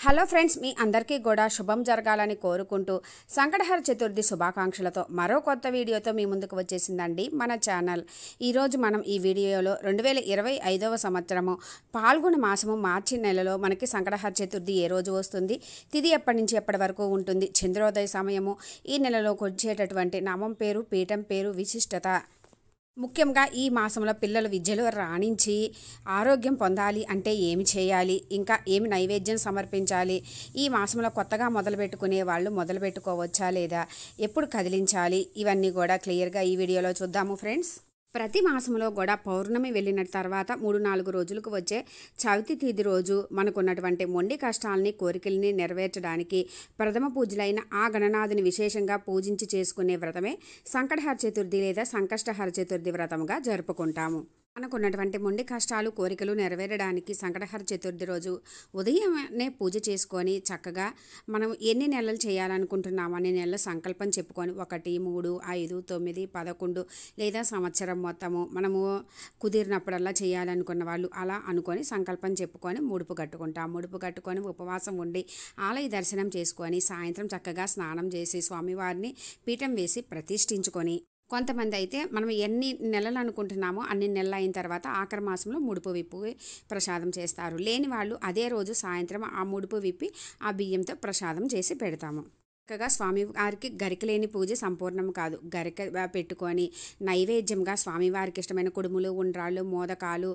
Hello friends, మీ అందరికీ కూడా శుభం జరగాలని కోరుకుంటూ సంకటహర చతుర్థి శుభాకాంక్షలతో మరో కొత్త వీడియోతో మీ ముందుకు వచ్చేసిందండి మన ఛానల్. ఈరోజు మనం ఈ వీడియోలో 2025వ సంవత్సరము పాల్గొన మాసము మార్చి నెలలో మనకి సంకటహర చతుర్థి ఏ రోజు వస్తుంది, తిథి ఎప్పటి నుంచి ఎప్పటి వరకు ఉంటుంది, చంద్రోదయ సమయము, ఈ నెలలోకి వచ్చేటటువంటి నామం పేరు, పీఠం పేరు, విశిష్టత, ముఖ్యంగా ఈ మాసంలో పిల్లలు విద్యలో రాణించి ఆరోగ్యం పొందాలి అంటే ఏమి చేయాలి, ఇంకా ఏమి నైవేద్యం సమర్పించాలి, ఈ మాసంలో కొత్తగా మొదలుపెట్టుకునే వాళ్ళు మొదలుపెట్టుకోవచ్చా లేదా, ఎప్పుడు కదిలించాలి, ఇవన్నీ కూడా క్లియర్గా ఈ వీడియోలో చూద్దాము ఫ్రెండ్స్. ప్రతి మాసంలో కూడా పౌర్ణమి వెళ్ళిన తర్వాత 3-4 రోజులకు వచ్చే చవితి తిథి రోజు మనకున్నటువంటి మొండి కష్టాలని కోరికల్ని నెరవేర్చడానికి ప్రథమ పూజలైన ఆ గణనాథుని విశేషంగా పూజించి చేసుకునే వ్రతమే సంకటహర చతుర్థి లేదా సంకష్టహర చతుర్థి వ్రతంగా జరుపుకుంటాము. మనకున్నటువంటి మొండి కష్టాలు కోరికలు నెరవేరడానికి సంకటహర చతుర్థి రోజు ఉదయమే పూజ చేసుకొని చక్కగా మనం ఎన్ని నెలలు చేయాలనుకుంటున్నామో అన్ని నెలల సంకల్పం చెప్పుకొని 1, 3, 5, 9, 11 లేదా సంవత్సరం మొత్తము మనము కుదిరినప్పుడల్లా చేయాలనుకున్న వాళ్ళు అలా అనుకొని సంకల్పం చెప్పుకొని ముడుపు కట్టుకుంటాం. ముడుపు కట్టుకొని ఉపవాసం ఉండి ఆలయ దర్శనం చేసుకొని సాయంత్రం చక్కగా స్నానం చేసి స్వామివారిని పీఠం వేసి ప్రతిష్ఠించుకొని, కొంతమంది అయితే మనం ఎన్ని నెలలు అనుకుంటున్నామో అన్ని నెలలు అయిన తర్వాత ఆఖరి మాసంలో ముడుపు విప్పి ప్రసాదం చేస్తారు. లేని వాళ్ళు అదే రోజు సాయంత్రం ఆ ముడుపు విప్పి ఆ బియ్యంతో ప్రసాదం చేసి పెడతాము. చక్కగా స్వామివారికి గరిక లేని పూజ సంపూర్ణం కాదు. గరిక పెట్టుకొని నైవేద్యంగా స్వామివారికి ఇష్టమైన కుడుములు, ఉండ్రాళ్ళు, మోదకాలు,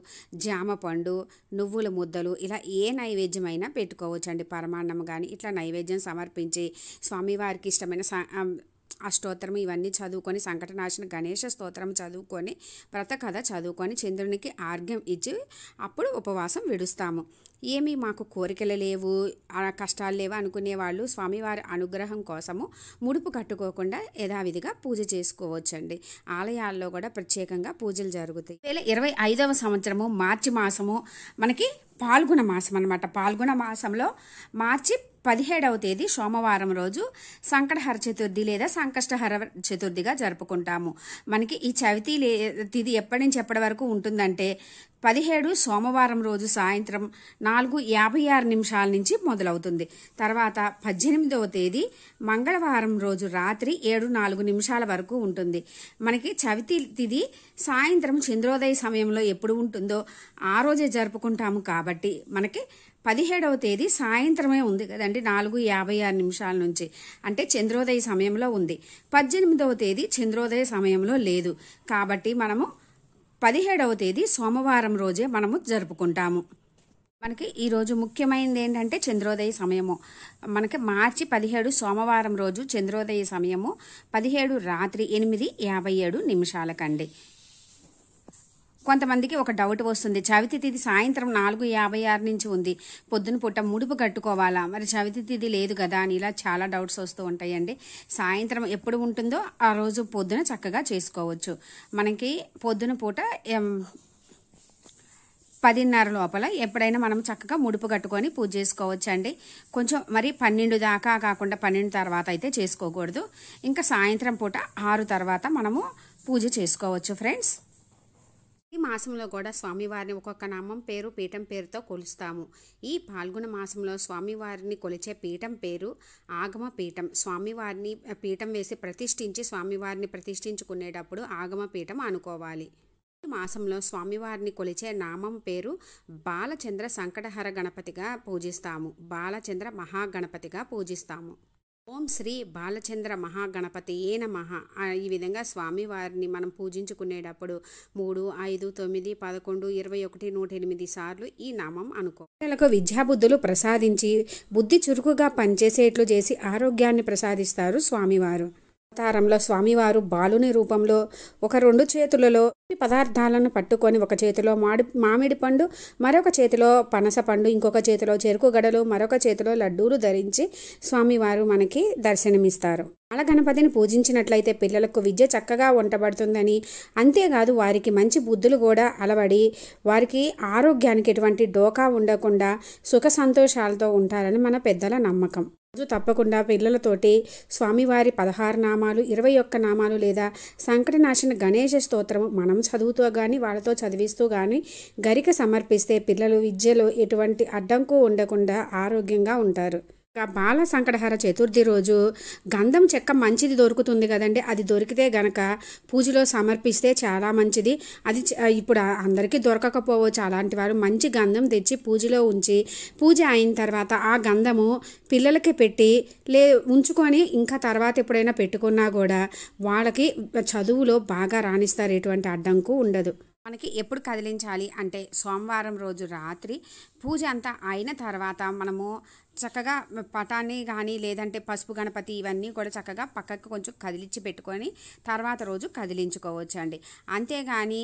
జామ పండు, నువ్వుల ముద్దలు, ఇలా ఏ నైవేద్యమైనా పెట్టుకోవచ్చండి. పరమాన్నం కానీ ఇట్లా నైవేద్యం సమర్పించి స్వామివారికి ఇష్టమైన అష్టోత్తరం ఇవన్నీ చదువుకొని, సంకటనాశన గణేష స్తోత్రం చదువుకొని, వ్రతకథ చదువుకొని చంద్రునికి ఆర్ఘ్యం ఇచ్చి అప్పుడు ఉపవాసం విడుస్తాము. ఏమీ మాకు కోరికలు లేవు, కష్టాలు లేవు అనుకునే వాళ్ళు స్వామివారి అనుగ్రహం కోసము ముడుపు కట్టుకోకుండా యథావిధిగా పూజ చేసుకోవచ్చండి. ఆలయాల్లో కూడా ప్రత్యేకంగా పూజలు జరుగుతాయి. 2025వ సంవత్సరము మార్చి మాసము మనకి పాల్గొన మాసం అన్నమాట. పాల్గొన మాసంలో మార్చి 17వ తేదీ సోమవారం రోజు సంకటహర చతుర్థి లేదా సంకష్టహర చతుర్థిగా జరుపుకుంటాము. మనకి ఈ చవితి తిథి ఎప్పటి నుంచి ఎప్పటి వరకు ఉంటుందంటే 17 సోమవారం రోజు సాయంత్రం 4:56 నుంచి మొదలవుతుంది. తర్వాత 18వ తేదీ మంగళవారం రోజు రాత్రి 7:04 వరకు ఉంటుంది. మనకి చవితి తిథి సాయంత్రం చంద్రోదయ సమయంలో ఎప్పుడు ఉంటుందో ఆ రోజే జరుపుకుంటాము కాబట్టి మనకి 17వ తేదీ సాయంత్రమే ఉంది కదండి, 4:56 నుంచి, అంటే చంద్రోదయ సమయంలో ఉంది. 18వ తేదీ చంద్రోదయ సమయంలో లేదు కాబట్టి మనము 17వ తేదీ సోమవారం రోజే మనము జరుపుకుంటాము. మనకి ఈరోజు ముఖ్యమైనది ఏంటంటే చంద్రోదయ సమయము. మనకి మార్చి 17 సోమవారం రోజు చంద్రోదయ సమయము 17 రాత్రి 8:57 కొంతమందికి ఒక డౌట్ వస్తుంది, చవితి తిథి సాయంత్రం 4:56 నుంచి ఉంది, పొద్దున పూట ముడుపు కట్టుకోవాలా, మరి చవితి తిథి లేదు కదా అని ఇలా చాలా డౌట్స్ వస్తూ ఉంటాయండి. సాయంత్రం ఎప్పుడు ఉంటుందో ఆ రోజు పొద్దున చక్కగా చేసుకోవచ్చు. మనకి పొద్దున పూట 10:30 లోపల ఎప్పుడైనా మనం చక్కగా ముడుపు కట్టుకొని పూజ చేసుకోవచ్చు అండి. కొంచెం మరి 12 దాకా కాకుండా 12 తర్వాత అయితే చేసుకోకూడదు. ఇంకా సాయంత్రం పూట 6 తర్వాత మనము పూజ చేసుకోవచ్చు ఫ్రెండ్స్. ఈ మాసంలో కూడా స్వామివారిని ఒక్కొక్క నామం పేరు, పీఠం పేరుతో కొలుస్తాము. ఈ పాల్గొన మాసంలో స్వామివారిని కొలిచే పీఠం పేరు ఆగమ పీఠం. స్వామివారిని పీఠం వేసి ప్రతిష్ఠించి స్వామివారిని ప్రతిష్ఠించుకునేటప్పుడు ఆగమ పీఠం అనుకోవాలి. ఈ మాసంలో స్వామివారిని కొలిచే నామం పేరు బాలచంద్ర సంకటహర గణపతిగా పూజిస్తాము. బాలచంద్ర మహాగణపతిగా పూజిస్తాము. ఓం శ్రీ బాలచంద్ర మహాగణపతి ఏ నమః. ఈ విధంగా స్వామివారిని మనం పూజించుకునేటప్పుడు 3, 5, 9, 11, 21, 108 సార్లు ఈ నామం అనుకో. పిల్లలకు విద్యాబుద్ధులు ప్రసాదించి బుద్ధి చురుకుగా పనిచేసేట్లు చేసి ఆరోగ్యాన్ని ప్రసాదిస్తారు స్వామివారు. అవతారంలో స్వామివారు బాలుని రూపంలో ఒక 2 చేతులలో పదార్థాలను పట్టుకొని, ఒక చేతిలో మామిడి పండు, మరొక చేతిలో పనస పండు, ఇంకొక చేతిలో చెరుకు గడలు, మరొక చేతిలో లడ్డూలు ధరించి స్వామివారు మనకి దర్శనమిస్తారు. బాలగణపతిని పూజించినట్లయితే పిల్లలకు విద్య చక్కగా వంటబడుతుందని, అంతేకాదు వారికి మంచి బుద్ధులు కూడా అలవడి వారికి ఆరోగ్యానికి ఎటువంటి డోకా ఉండకుండా సుఖ సంతోషాలతో ఉంటారని మన పెద్దల నమ్మకం. రోజు తప్పకుండా పిల్లలతోటి స్వామివారి 16 నామాలు 21 నామాలు లేదా సంకటనాశన గణేష స్తోత్రం మనం చదువుతూ కానీ వాళ్ళతో చదివిస్తూ కానీ గరిక సమర్పిస్తే పిల్లలు విద్యలో ఎటువంటి అడ్డంకు ఉండకుండా ఆరోగ్యంగా ఉంటారు. బాల సంకటహర చతుర్థి రోజు గంధం చెక్క మంచిది దొరుకుతుంది కదండి. అది దొరికితే గనక పూజలో సమర్పిస్తే చాలా మంచిది. అది ఇప్పుడు అందరికీ దొరకకపోవచ్చు. అలాంటి వారు మంచి గంధం తెచ్చి పూజలో ఉంచి పూజ అయిన తర్వాత ఆ గంధము పిల్లలకి పెట్టి ఉంచుకొని ఇంకా తర్వాత ఎప్పుడైనా పెట్టుకున్నా కూడా వాళ్ళకి చదువులో బాగా రాణిస్తారు. ఎటువంటి అడ్డంకు ఉండదు. మనకి ఎప్పుడు కదిలించాలి అంటే సోమవారం రోజు రాత్రి పూజ అంతా అయిన తర్వాత మనము చక్కగా పటాన్ని కానీ లేదంటే పసుపు గణపతి ఇవన్నీ కూడా చక్కగా పక్కకు కొంచెం కదిలించి పెట్టుకొని తర్వాత రోజు కదిలించుకోవచ్చు అండి. అంతేగాని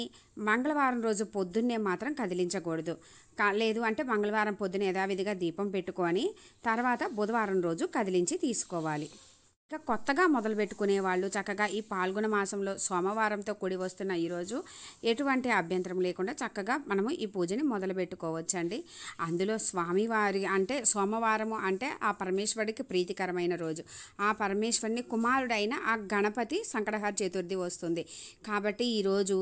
మంగళవారం రోజు పొద్దున్నే మాత్రం కదిలించకూడదు. లేదు అంటే మంగళవారం పొద్దున్న యథావిధిగా దీపం పెట్టుకొని తర్వాత బుధవారం రోజు కదిలించి తీసుకోవాలి. ఇంకా కొత్తగా మొదలు పెట్టుకునే వాళ్ళు చక్కగా ఈ పాల్గొన మాసంలో సోమవారంతో కూడి వస్తున్న ఈరోజు ఎటువంటి అభ్యంతరం లేకుండా చక్కగా మనము ఈ పూజని మొదలు పెట్టుకోవచ్చండి. అందులో స్వామివారి అంటే సోమవారము అంటే ఆ పరమేశ్వరుడికి ప్రీతికరమైన రోజు. ఆ పరమేశ్వరుని కుమారుడైన ఆ గణపతి సంకటహర చతుర్థి వస్తుంది కాబట్టి ఈరోజు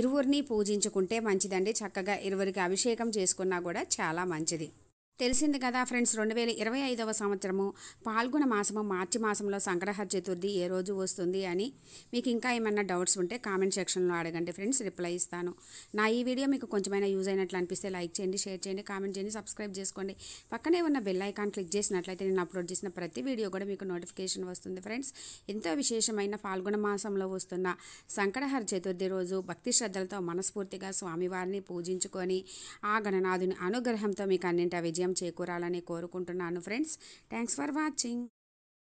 ఇరువురిని పూజించుకుంటే మంచిదండి. చక్కగా ఇరువురికి అభిషేకం చేసుకున్నా కూడా చాలా మంచిది. తెలిసింది కదా ఫ్రెండ్స్, 2025వ సంవత్సరము పాల్గొన మాసము మార్చి మాసంలో సంకటహర చతుర్థి ఏ రోజు వస్తుంది అని. మీకు ఇంకా ఏమైనా డౌట్స్ ఉంటే కామెంట్ సెక్షన్లో అడగండి ఫ్రెండ్స్, రిప్లై ఇస్తాను. నా ఈ వీడియో మీకు కొంచెమైనా యూజ్ అయినట్లు అనిపిస్తే లైక్ చేయండి, షేర్ చేయండి, కామెంట్ చేయండి, సబ్స్క్రైబ్ చేసుకోండి. పక్కనే ఉన్న బెల్ ఐకాన్ క్లిక్ చేసినట్లయితే నేను అప్లోడ్ చేసిన ప్రతి వీడియో కూడా మీకు నోటిఫికేషన్ వస్తుంది ఫ్రెండ్స్. ఎంతో విశేషమైన పాల్గొన మాసంలో వస్తున్న సంకటహర చతుర్థి రోజు భక్తి శ్రద్ధలతో మనస్ఫూర్తిగా స్వామివారిని పూజించుకొని ఆ గణనాథుని అనుగ్రహంతో మీకు అన్నింటి విజయం చేకూరాలని కోరుకుంటున్నాను ఫ్రెండ్స్. Thanks for watching.